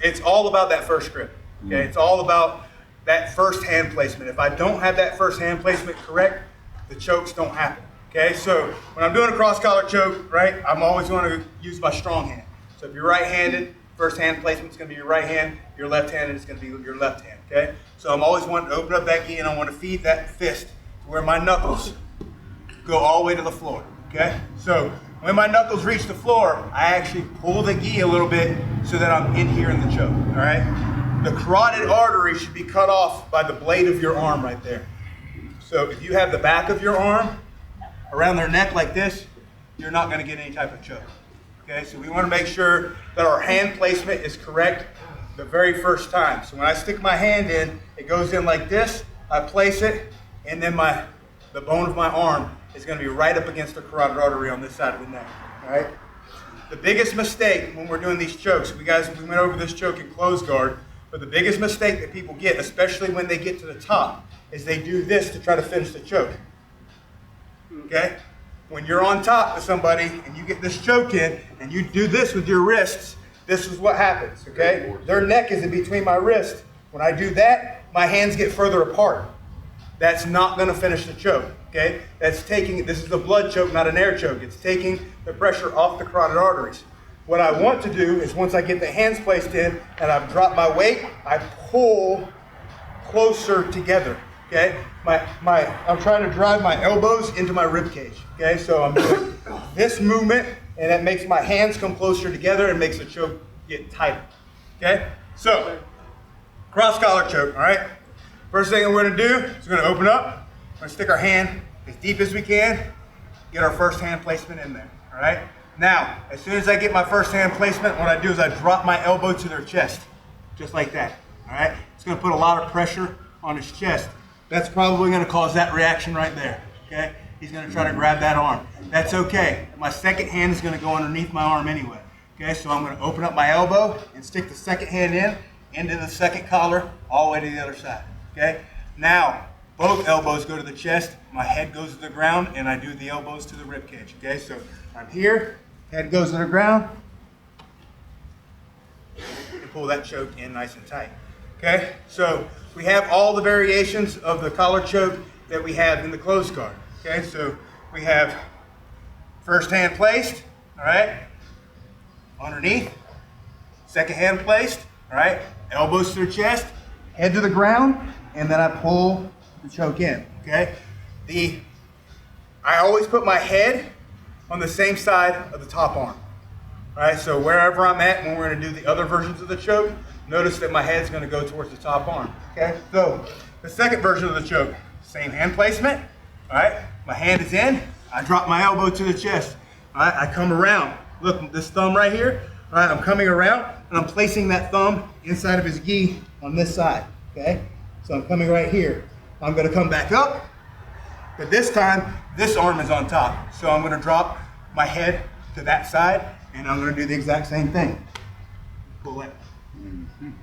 it's all about that first grip. Okay, it's all about that first hand placement. If I don't have that first hand placement correct, the chokes don't happen. Okay, so when I'm doing a cross collar choke, right, I'm always going to use my strong hand. So if you're right-handed, first hand placement is going to be your right hand. You're left-handed, it's going to be your left hand. Okay, so I'm always wanting to open up that gi and I want to feed that fist to where my knuckles go all the way to the floor. Okay, so when my knuckles reach the floor, I actually pull the gi a little bit so that I'm in here in the choke. All right, the carotid artery should be cut off by the blade of your arm right there. So if you have the back of your arm around their neck like this, you're not going to get any type of choke. Okay, so we want to make sure that our hand placement is correct the very first time. So when I stick my hand in, it goes in like this, I place it, and then the bone of my arm is going to be right up against the carotid artery on this side of the neck. All right? The biggest mistake when we're doing these chokes, we went over this choke in closed guard, but the biggest mistake that people get, especially when they get to the top, is they do this to try to finish the choke. Okay? When you're on top of somebody and you get this choke in and you do this with your wrists, this is what happens, okay? Their neck is in between my wrists. When I do that, my hands get further apart. That's not gonna finish the choke, okay? This is a blood choke, not an air choke. It's taking the pressure off the carotid arteries. What I want to do is once I get the hands placed in and I've dropped my weight, I pull closer together. Okay, I'm trying to drive my elbows into my rib cage. Okay, so I'm doing this movement, and that makes my hands come closer together and makes the choke get tighter. Okay, so cross collar choke. All right, first thing we're going to do is we're going to open up. We're going to stick our hand as deep as we can, get our first hand placement in there. All right. Now, as soon as I get my first hand placement, what I do is I drop my elbow to their chest, just like that. All right, it's going to put a lot of pressure on his chest. That's probably going to cause that reaction right there, okay? He's going to try to grab that arm. That's okay. My second hand is going to go underneath my arm anyway, okay? So I'm going to open up my elbow and stick the second hand into the second collar, all the way to the other side, okay? Now, both elbows go to the chest, my head goes to the ground, and I do the elbows to the rib cage, okay? So I'm here, head goes to the ground, and pull that choke in nice and tight, okay? So we have all the variations of the collar choke that we have in the closed guard. Okay, so we have first hand placed, all right, underneath, second hand placed, all right, elbows to the chest, head to the ground, and then I pull the choke in. Okay, I always put my head on the same side of the top arm. All right, so wherever I'm at when we're going to do the other versions of the choke, notice that my head's going to go towards the top arm, okay? So the second version of the choke, same hand placement, all right? My hand is in, I drop my elbow to the chest, all right? I come around. Look, this thumb right here, all right? I'm coming around and I'm placing that thumb inside of his gi on this side, okay? So I'm coming right here. I'm going to come back up, but this time, this arm is on top. So I'm going to drop my head to that side and I'm going to do the exact same thing. Pull it.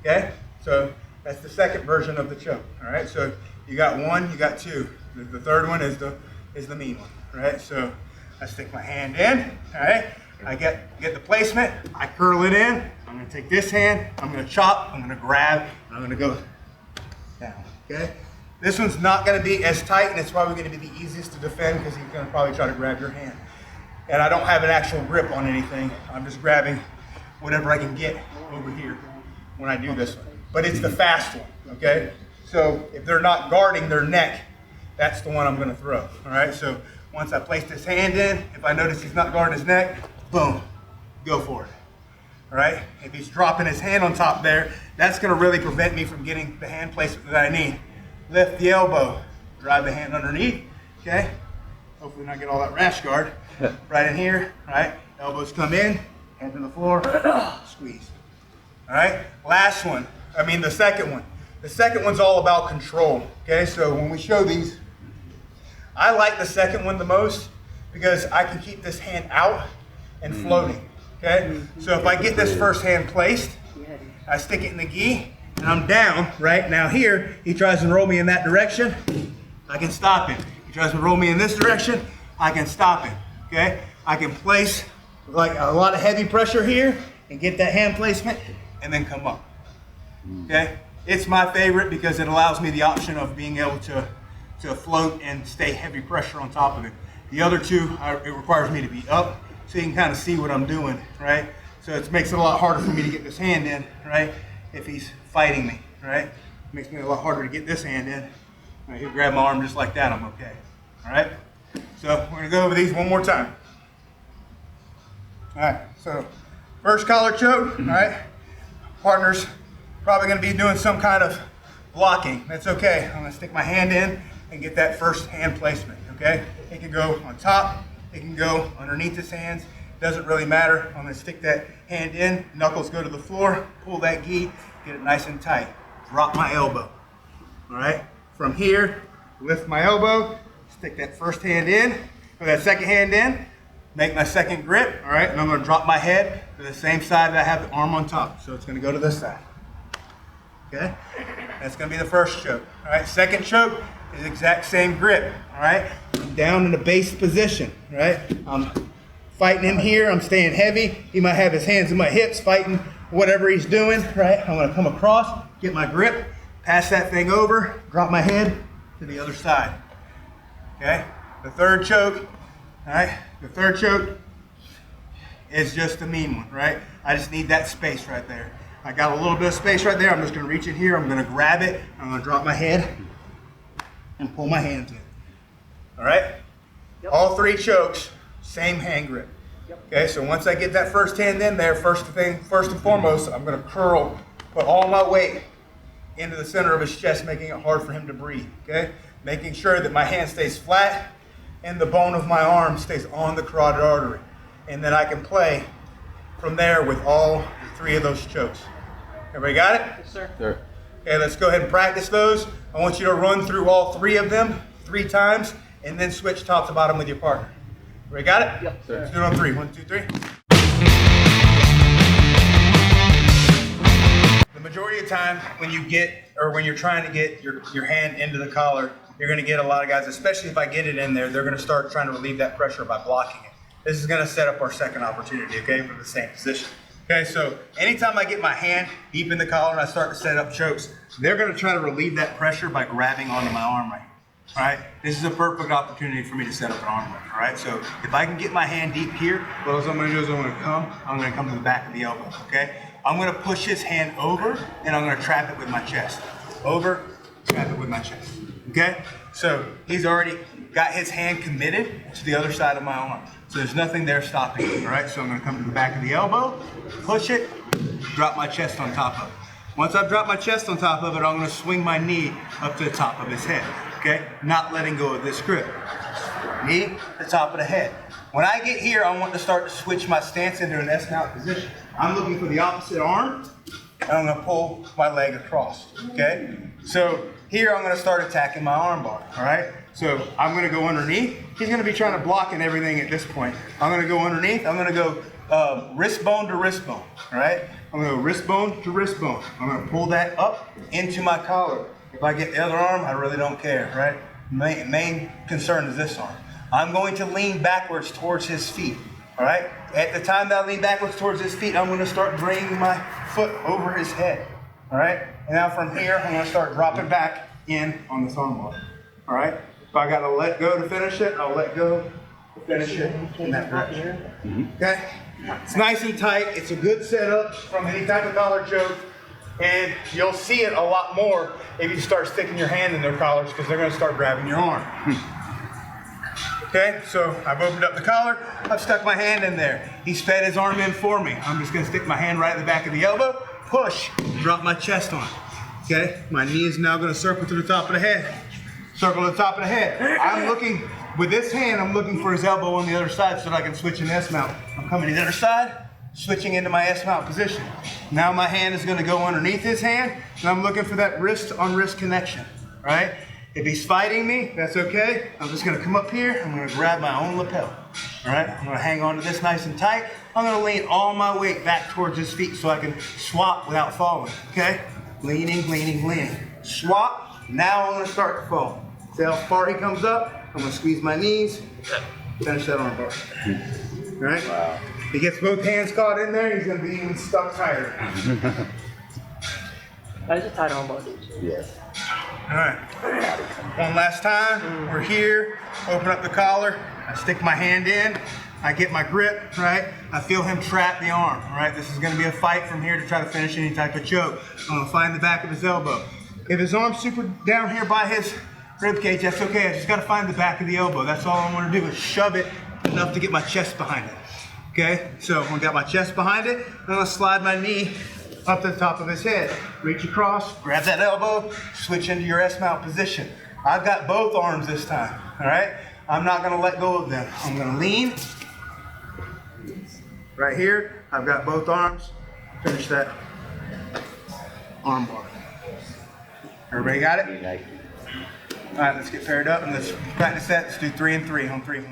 Okay, so that's the second version of the choke. All right, so you got one, you got two. The third one is the mean one. All right, so I stick my hand in. All right, I get the placement. I curl it in. I'm going to take this hand. I'm going to chop. I'm going to grab. And I'm going to go down. Okay, this one's not going to be as tight, and it's probably going to be the easiest to defend because he's going to probably try to grab your hand. And I don't have an actual grip on anything. I'm just grabbing whatever I can get over here when I do this one. But it's the fast one, okay? So if they're not guarding their neck, that's the one I'm gonna throw, all right? So once I place this hand in, if I notice he's not guarding his neck, boom, go for it, all right? If he's dropping his hand on top there, that's gonna really prevent me from getting the hand placement that I need. Lift the elbow, drive the hand underneath, okay? Hopefully not get all that rash guard. Right in here, right? Elbows come in, hand to the floor, squeeze. All right, the second one. The second one's all about control, okay? So when we show these, I like the second one the most because I can keep this hand out and floating, okay? So if I get this first hand placed, I stick it in the gi, and I'm down, right? Now here, he tries to roll me in that direction, I can stop him. He tries to roll me in this direction, I can stop him, okay? I can place like a lot of heavy pressure here and get that hand placement, and then come up. Okay? It's my favorite because it allows me the option of being able to float and stay heavy pressure on top of it. The other two, it requires me to be up so you can kind of see what I'm doing, right? So it makes it a lot harder for me to get this hand in, right? If he's fighting me, right? It makes me a lot harder to get this hand in. Right, he'll grab my arm just like that, I'm okay. All right? So we're gonna go over these one more time. All right, so first collar choke, all right? Partner's probably gonna be doing some kind of blocking. That's okay. I'm gonna stick my hand in and get that first hand placement, okay? It can go on top, it can go underneath his hands. Doesn't really matter. I'm gonna stick that hand in, knuckles go to the floor, pull that gi, get it nice and tight. Drop my elbow, all right? From here, lift my elbow, stick that first hand in, or that second hand in, make my second grip, all right? And I'm gonna drop my head to the same side that I have the arm on top. So it's gonna go to this side, okay? That's gonna be the first choke, all right? Second choke is exact same grip, all right? I'm down in the base position, right? I'm fighting him here, I'm staying heavy. He might have his hands in my hips, fighting whatever he's doing, right? I'm gonna come across, get my grip, pass that thing over, drop my head to the other side, okay? The third choke, all right? The third choke is just a mean one, right? I just need that space right there. I got a little bit of space right there. I'm just gonna reach in here, I'm gonna grab it, I'm gonna drop my head and pull my hands in, all right? Yep. All three chokes, same hand grip. Yep. Okay, so once I get that first hand in there, first and foremost, I'm gonna curl, put all my weight into the center of his chest, making it hard for him to breathe, okay? Making sure that my hand stays flat and the bone of my arm stays on the carotid artery. And then I can play from there with all three of those chokes. Everybody got it? Yes, sir. Sure. Okay, let's go ahead and practice those. I want you to run through all three of them 3 times and then switch top to bottom with your partner. Everybody got it? Yep, sir. Let's do it on 3. 1, 2, 3. The majority of the time when you're trying to get your hand into the collar, you're gonna get a lot of guys, especially if I get it in there, they're gonna start trying to relieve that pressure by blocking it. This is gonna set up our second opportunity, okay, for the same position. Okay, so anytime I get my hand deep in the collar and I start to set up chokes, they're gonna try to relieve that pressure by grabbing onto my arm right here. All right, this is a perfect opportunity for me to set up an arm bar. All right, so if I can get my hand deep here, what I'm gonna do is I'm gonna come to the back of the elbow, okay? I'm gonna push his hand over and I'm gonna trap it with my chest. Over, trap it with my chest, okay? So he's already got his hand committed to the other side of my arm. So there's nothing there stopping him, all right? So I'm gonna come to the back of the elbow, push it, drop my chest on top of it. Once I've dropped my chest on top of it, I'm gonna swing my knee up to the top of his head, okay? Not letting go of this grip. Knee to the top of the head. When I get here, I want to start to switch my stance into an S-mount position. I'm looking for the opposite arm, and I'm gonna pull my leg across, okay? So here I'm gonna start attacking my arm bar, all right? So I'm gonna go underneath. He's gonna be trying to block and everything at this point. I'm gonna go underneath. I'm gonna go wrist bone to wrist bone, all right? I'm gonna go wrist bone to wrist bone. I'm gonna pull that up into my collar. If I get the other arm, I really don't care, right? Main concern is this arm. I'm going to lean backwards towards his feet, all right? At the time that I lean backwards towards his feet, I'm gonna start bringing my foot over his head, all right? And now from here, I'm gonna start dropping back in on this arm bar, all right? If I gotta let go to finish it, I'll let go to finish it in that direction, okay? It's nice and tight. It's a good setup from any type of collar choke. And you'll see it a lot more if you start sticking your hand in their collars because they're going to start grabbing your arm. Okay, so I've opened up the collar. I've stuck my hand in there. He's fed his arm in for me. I'm just going to stick my hand right at the back of the elbow, push, drop my chest on. Okay, my knee is now going to circle to the top of the head. Circle to the top of the head. I'm looking, with this hand, I'm looking for his elbow on the other side so that I can switch an S-mount. I'm coming to the other side, switching into my S-mount position. Now my hand is going to go underneath his hand, and I'm looking for that wrist-on-wrist connection, right? If he's fighting me, that's okay. I'm just going to come up here, I'm going to grab my own lapel, all right? I'm going to hang on to this nice and tight. I'm going to lean all my weight back towards his feet so I can swap without falling, okay? Leaning, leaning, leaning. Swap, now I'm going to start to fall. See how far he comes up? I'm going to squeeze my knees, finish that arm bar, all right? Wow. He gets both hands caught in there, he's going to be even stuck tighter. I just tied armbar, dude. Yes. All right. One last time. We're here. Open up the collar. I stick my hand in. I get my grip, right? I feel him trap the arm, all right? This is gonna be a fight from here to try to finish any type of choke. I'm gonna find the back of his elbow. If his arm's super down here by his rib cage, that's okay. I just gotta find the back of the elbow. That's all I wanna do is shove it enough to get my chest behind it. Okay, so I got my chest behind it. I'm gonna slide my knee up to the top of his head. Reach across, grab that elbow, switch into your S-mount position. I've got both arms this time, all right? I'm not gonna let go of them. I'm gonna lean. Right here, I've got both arms. Finish that arm bar. Everybody got it? All right, let's get paired up and let's practice that. Let's do 3 and 3 on 3.